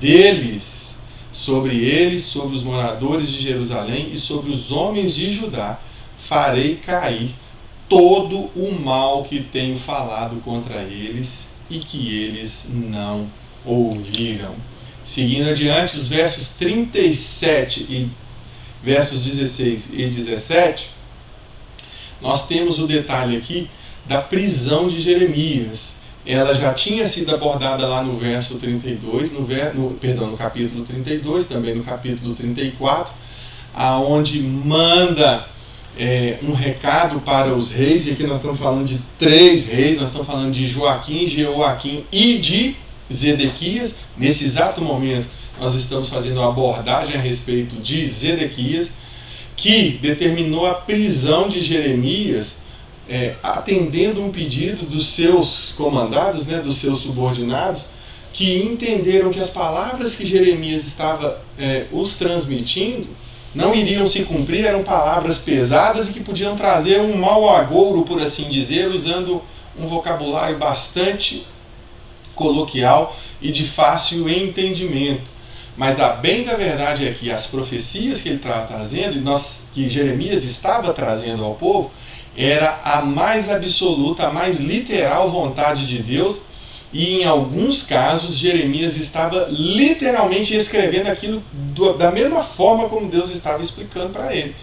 deles, sobre eles, sobre os moradores de Jerusalém e sobre os homens de Judá, farei cair todo o mal que tenho falado contra eles e que eles não ouviram. Seguindo adiante, os versos 37 e versos 16 e 17, nós temos o detalhe aqui da prisão de Jeremias. Ela já tinha sido abordada lá no verso 32, no capítulo 32, também no capítulo 34, aonde manda um recado para os reis, e aqui nós estamos falando de 3 reis, nós estamos falando de Joaquim, Jeoaquim e de Zedequias. Nesse exato momento nós estamos fazendo uma abordagem a respeito de Zedequias, que determinou a prisão de Jeremias, atendendo um pedido dos seus comandados, dos seus subordinados, que entenderam que as palavras que Jeremias estava os transmitindo não iriam se cumprir, eram palavras pesadas e que podiam trazer um mau agouro, por assim dizer, usando um vocabulário bastante coloquial e de fácil entendimento. Mas a bem da verdade é que as profecias que ele estava trazendo, que Jeremias estava trazendo ao povo, era a mais absoluta, a mais literal vontade de Deus, e em alguns casos Jeremias estava literalmente escrevendo aquilo da mesma forma como Deus estava explicando para ele.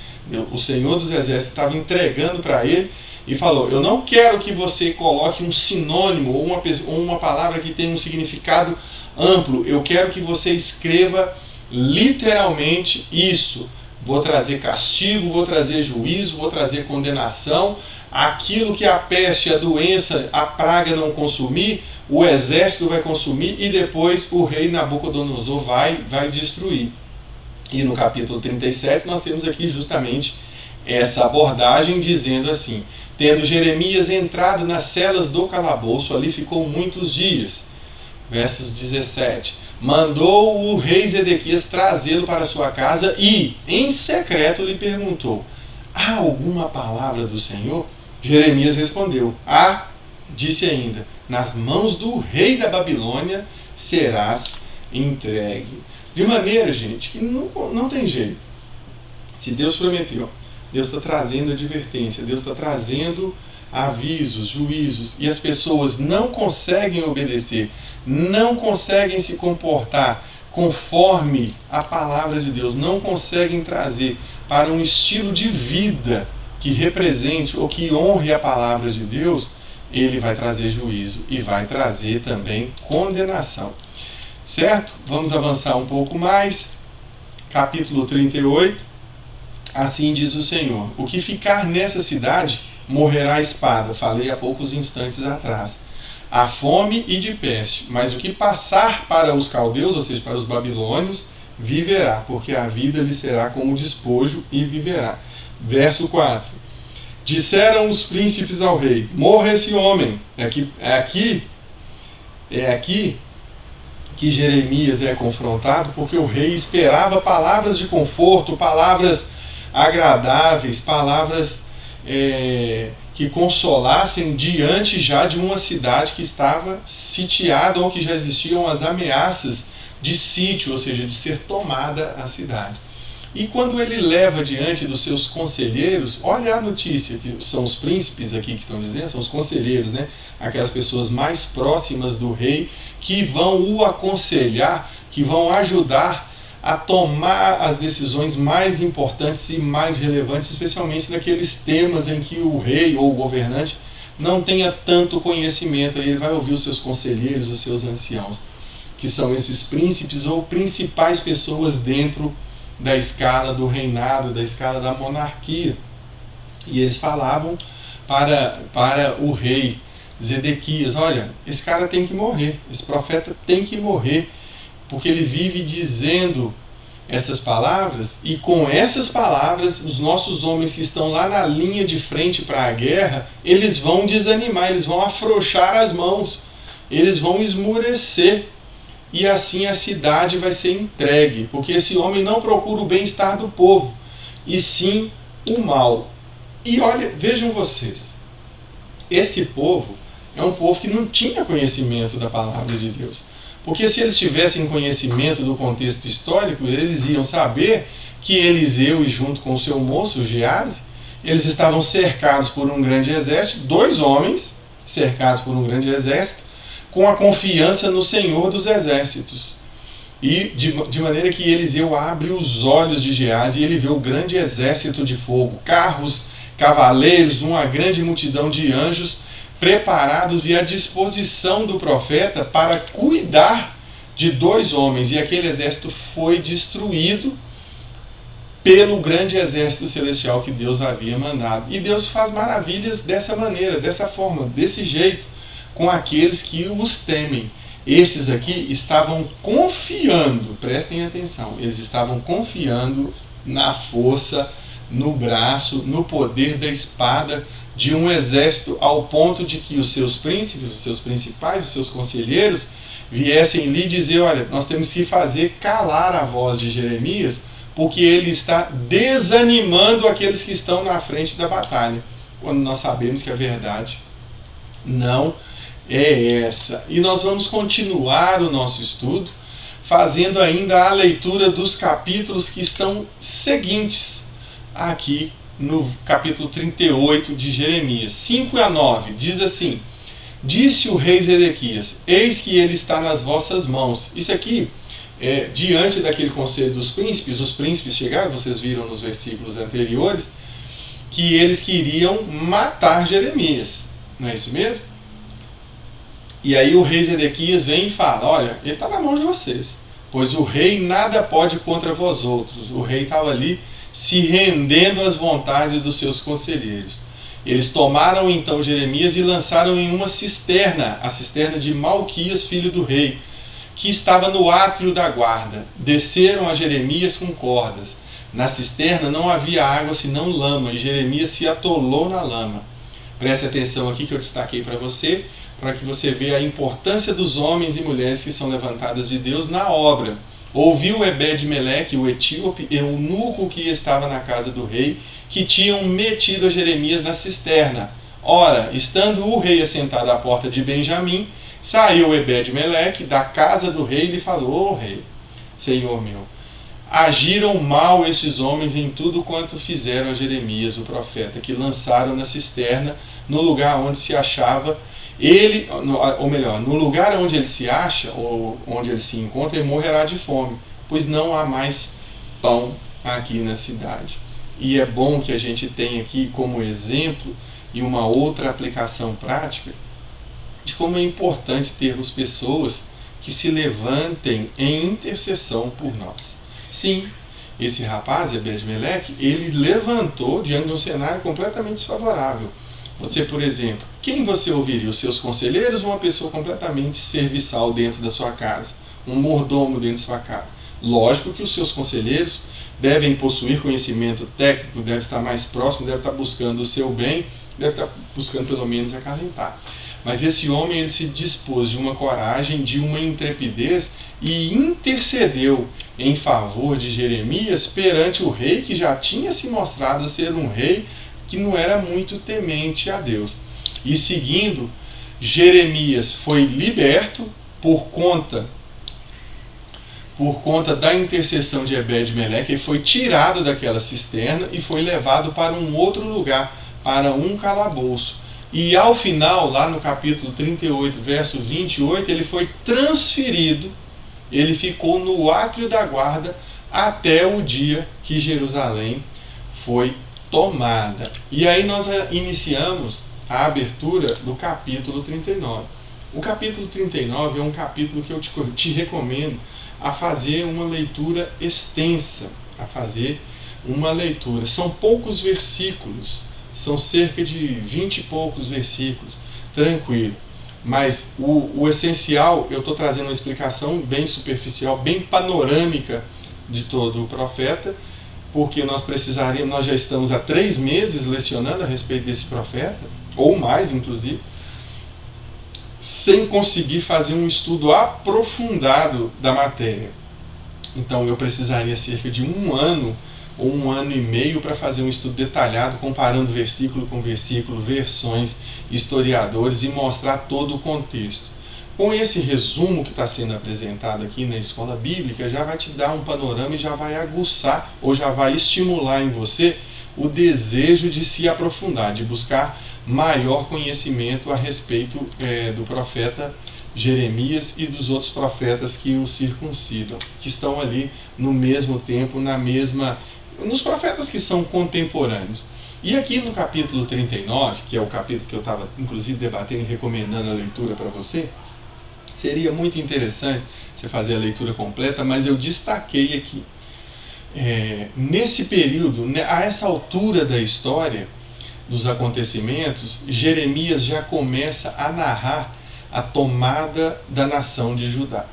O Senhor dos Exércitos estava entregando para ele e falou: eu não quero que você coloque um sinônimo ou uma palavra que tenha um significado amplo, eu quero que você escreva literalmente isso. Vou trazer castigo, vou trazer juízo, vou trazer condenação. Aquilo que a peste, a doença, a praga não consumir, o exército vai consumir e depois o rei Nabucodonosor vai destruir. E no capítulo 37 nós temos aqui justamente essa abordagem dizendo assim: tendo Jeremias entrado nas celas do calabouço, ali ficou muitos dias. Versos 17. Mandou o rei Zedequias trazê-lo para sua casa e, em secreto, lhe perguntou: há alguma palavra do Senhor? Jeremias respondeu: disse ainda, nas mãos do rei da Babilônia serás entregue. De maneira, gente, que não tem jeito. Se Deus prometeu, Deus está trazendo advertência, Deus está trazendo avisos, juízos, e as pessoas não conseguem obedecer, não conseguem se comportar conforme a palavra de Deus, não conseguem trazer para um estilo de vida que represente ou que honre a palavra de Deus, ele vai trazer juízo e vai trazer também condenação. Certo? Vamos avançar um pouco mais. Capítulo 38. Assim diz o Senhor: o que ficar nessa cidade morrerá a espada. Falei há poucos instantes atrás. A fome e de peste. Mas o que passar para os caldeus, ou seja, para os babilônios, viverá, porque a vida lhe será como despojo e viverá. Verso 4. Disseram os príncipes ao rei: morra esse homem. É aqui que Jeremias é confrontado, porque o rei esperava palavras de conforto, palavras agradáveis, palavras que consolassem diante já de uma cidade que estava sitiada ou que já existiam as ameaças de sítio, ou seja, de ser tomada a cidade. E quando ele leva diante dos seus conselheiros, olha a notícia, que são os príncipes aqui que estão dizendo, são os conselheiros, né? Aquelas pessoas mais próximas do rei, que vão o aconselhar, que vão ajudar a tomar as decisões mais importantes e mais relevantes, especialmente naqueles temas em que o rei ou o governante não tenha tanto conhecimento. Aí ele vai ouvir os seus conselheiros, os seus anciãos, que são esses príncipes ou principais pessoas dentro da escala do reinado, da escala da monarquia. E eles falavam para o rei Zedequias: olha, esse cara tem que morrer, esse profeta tem que morrer, porque ele vive dizendo essas palavras, e com essas palavras, os nossos homens que estão lá na linha de frente para a guerra, eles vão desanimar, eles vão afrouxar as mãos, eles vão esmurecer, e assim a cidade vai ser entregue, porque esse homem não procura o bem-estar do povo, e sim o mal. E olha, vejam vocês, esse povo é um povo que não tinha conhecimento da palavra de Deus. Porque se eles tivessem conhecimento do contexto histórico, eles iam saber que Eliseu, junto com o seu moço, Geazi, eles estavam cercados por um grande exército, 2 homens cercados por um grande exército, com a confiança no Senhor dos exércitos. E de maneira que Eliseu abre os olhos de Geazi e ele vê o grande exército de fogo, carros, cavaleiros, uma grande multidão de anjos preparados e à disposição do profeta para cuidar de 2 homens. E aquele exército foi destruído pelo grande exército celestial que Deus havia mandado. E Deus faz maravilhas dessa maneira, dessa forma, desse jeito, com aqueles que os temem. Esses aqui estavam confiando, prestem atenção, eles estavam confiando na força, no braço, no poder da espada de um exército, ao ponto de que os seus príncipes, os seus principais, os seus conselheiros viessem lhe dizer: olha, nós temos que fazer calar a voz de Jeremias, porque ele está desanimando aqueles que estão na frente da batalha, quando nós sabemos que a verdade não é essa. E nós vamos continuar o nosso estudo fazendo ainda a leitura dos capítulos que estão seguintes aqui no capítulo 38 de Jeremias, 5 a 9, diz assim: disse o rei Zedequias, eis que ele está nas vossas mãos. Isso aqui, diante daquele conselho dos príncipes, os príncipes chegaram, vocês viram nos versículos anteriores, que eles queriam matar Jeremias, não é isso mesmo? E aí o rei Zedequias vem e fala: olha, ele está na mão de vocês, pois o rei nada pode contra vós outros. O rei estava ali se rendendo às vontades dos seus conselheiros. Eles tomaram então Jeremias e lançaram em uma cisterna, a cisterna de Malquias, filho do rei, que estava no átrio da guarda. Desceram a Jeremias com cordas. Na cisterna não havia água senão lama, e Jeremias se atolou na lama. Preste atenção aqui que eu destaquei para que você veja a importância dos homens e mulheres que são levantadas de Deus na obra. Ouviu Ebed-Meleque, o etíope, eunuco que estava na casa do rei, que tinham metido a Jeremias na cisterna. Ora, estando o rei assentado à porta de Benjamim, saiu Ebed-Meleque da casa do rei e lhe falou: ó rei, senhor meu, agiram mal estes homens em tudo quanto fizeram a Jeremias, o profeta, que lançaram na cisterna, no lugar onde se achava ele, ou melhor, no lugar onde ele se acha, ou onde ele se encontra, ele morrerá de fome, pois não há mais pão aqui na cidade. E é bom que a gente tenha aqui como exemplo e uma outra aplicação prática de como é importante termos pessoas que se levantem em intercessão por nós. Sim, esse rapaz, Ebed-Meleque, ele levantou diante de um cenário completamente desfavorável. Você, por exemplo, quem você ouviria? Os seus conselheiros ou uma pessoa completamente serviçal dentro da sua casa? Um mordomo dentro da sua casa? Lógico que os seus conselheiros devem possuir conhecimento técnico, devem estar mais próximo, devem estar buscando o seu bem, devem estar buscando pelo menos acalentar. Mas esse homem, ele se dispôs de uma coragem, de uma intrepidez e intercedeu em favor de Jeremias perante o rei, que já tinha se mostrado ser um rei que não era muito temente a Deus. E seguindo, Jeremias foi liberto por conta da intercessão de Ebed-Meleque. Ele foi tirado daquela cisterna e foi levado para um outro lugar, para um calabouço. E ao final, lá no capítulo 38, verso 28, ele foi transferido, ele ficou no átrio da guarda até o dia que Jerusalém foi tomada. E aí nós iniciamos a abertura do capítulo 39. O capítulo 39 é um capítulo que eu te recomendo a fazer uma leitura extensa, a fazer uma leitura. São poucos versículos, são cerca de 20 e poucos versículos, tranquilo. Mas o essencial, eu estou trazendo uma explicação bem superficial, bem panorâmica de todo o profeta, porque nós já estamos há 3 meses lecionando a respeito desse profeta, ou mais inclusive, sem conseguir fazer um estudo aprofundado da matéria. Então eu precisaria cerca de 1 ano ou 1 ano e meio para fazer um estudo detalhado, comparando versículo com versículo, versões, historiadores, e mostrar todo o contexto. Com esse resumo que está sendo apresentado aqui na escola bíblica, já vai te dar um panorama e já vai aguçar ou já vai estimular em você o desejo de se aprofundar, de buscar maior conhecimento a respeito do profeta Jeremias e dos outros profetas que o circuncidam, que estão ali no mesmo tempo, nos profetas que são contemporâneos. E aqui no capítulo 39, que é o capítulo que eu estava inclusive debatendo e recomendando a leitura para você, seria muito interessante você fazer a leitura completa, mas eu destaquei aqui. Nesse período, a essa altura da história, dos acontecimentos, Jeremias já começa a narrar a tomada da nação de Judá.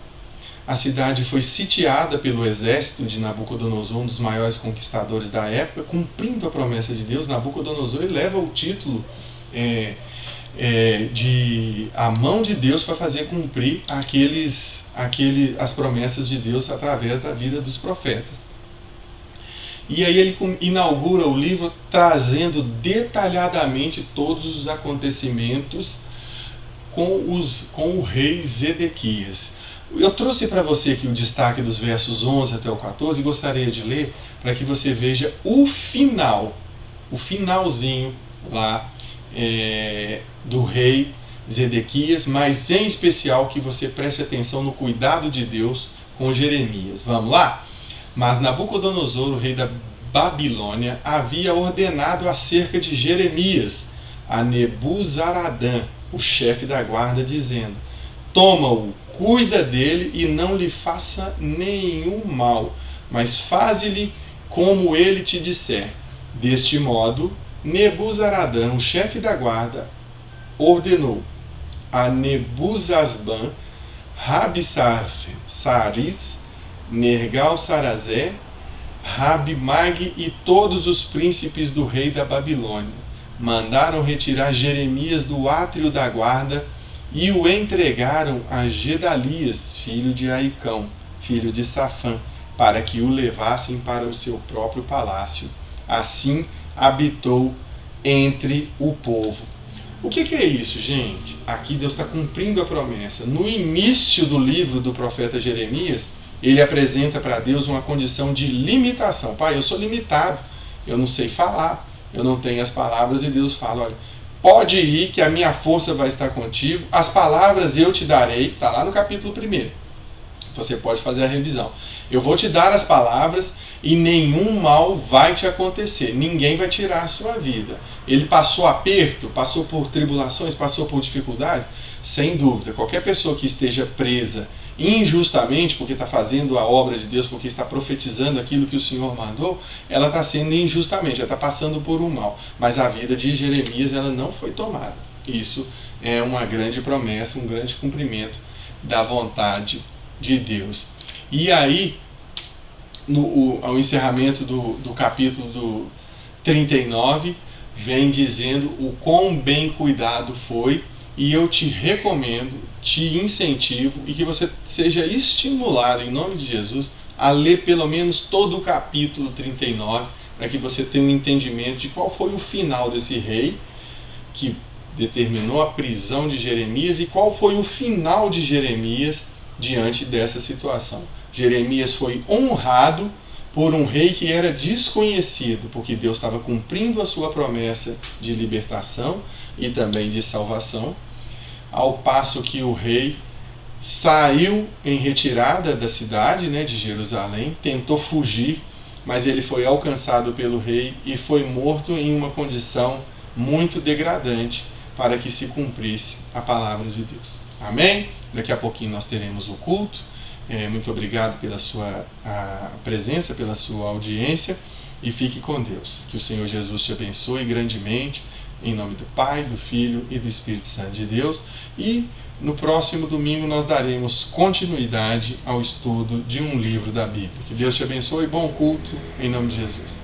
A cidade foi sitiada pelo exército de Nabucodonosor, um dos maiores conquistadores da época, cumprindo a promessa de Deus. Nabucodonosor leva o título de a mão de Deus para fazer cumprir as promessas de Deus através da vida dos profetas. E aí ele inaugura o livro trazendo detalhadamente todos os acontecimentos com o rei Zedequias. Eu trouxe para você aqui o destaque dos versos 11 até o 14 e gostaria de ler para que você veja o finalzinho lá do rei Zedequias, mas em especial que você preste atenção no cuidado de Deus com Jeremias. Vamos lá? Mas Nabucodonosor, o rei da Babilônia, havia ordenado acerca de Jeremias a Nebuzaradã, o chefe da guarda, dizendo: toma-o, cuida dele e não lhe faça nenhum mal, mas faze-lhe como ele te disser. Deste modo, Nebuzaradã, o chefe da guarda, ordenou a Nebuzasban, Rabsaris, Nergal-Sarazé, Rabi-Mag e todos os príncipes do rei da Babilônia. Mandaram retirar Jeremias do átrio da guarda e o entregaram a Gedalias, filho de Aicão, filho de Safã, para que o levassem para o seu próprio palácio. Assim habitou entre o povo. O que é isso, gente? Aqui Deus está cumprindo a promessa. No início do livro do profeta Jeremias, ele apresenta para Deus uma condição de limitação. Pai, eu sou limitado, eu não sei falar, eu não tenho as palavras, e Deus fala: olha, pode ir que a minha força vai estar contigo, as palavras eu te darei, está lá no capítulo 1. Você pode fazer a revisão. Eu vou te dar as palavras e nenhum mal vai te acontecer, ninguém vai tirar a sua vida. Ele passou aperto, passou por tribulações, passou por dificuldades? Sem dúvida. Qualquer pessoa que esteja presa injustamente, porque está fazendo a obra de Deus, porque está profetizando aquilo que o Senhor mandou, ela está sendo injustamente, ela está passando por um mal. Mas a vida de Jeremias, ela não foi tomada. Isso é uma grande promessa, um grande cumprimento da vontade de Deus. E aí, ao encerramento do capítulo 39, vem dizendo o quão bem cuidado foi. E eu te recomendo, te incentivo, e que você seja estimulado, em nome de Jesus, a ler pelo menos todo o capítulo 39, para que você tenha um entendimento de qual foi o final desse rei que determinou a prisão de Jeremias e qual foi o final de Jeremias diante dessa situação. Jeremias foi honrado por um rei que era desconhecido, porque Deus estava cumprindo a sua promessa de libertação e também de salvação, ao passo que o rei saiu em retirada da cidade, de Jerusalém, tentou fugir, mas ele foi alcançado pelo rei e foi morto em uma condição muito degradante para que se cumprisse a palavra de Deus. Amém? Daqui a pouquinho nós teremos o culto. Muito obrigado pela sua presença, pela sua audiência, e fique com Deus. Que o Senhor Jesus te abençoe grandemente, em nome do Pai, do Filho e do Espírito Santo de Deus. E no próximo domingo nós daremos continuidade ao estudo de um livro da Bíblia. Que Deus te abençoe, bom culto, em nome de Jesus.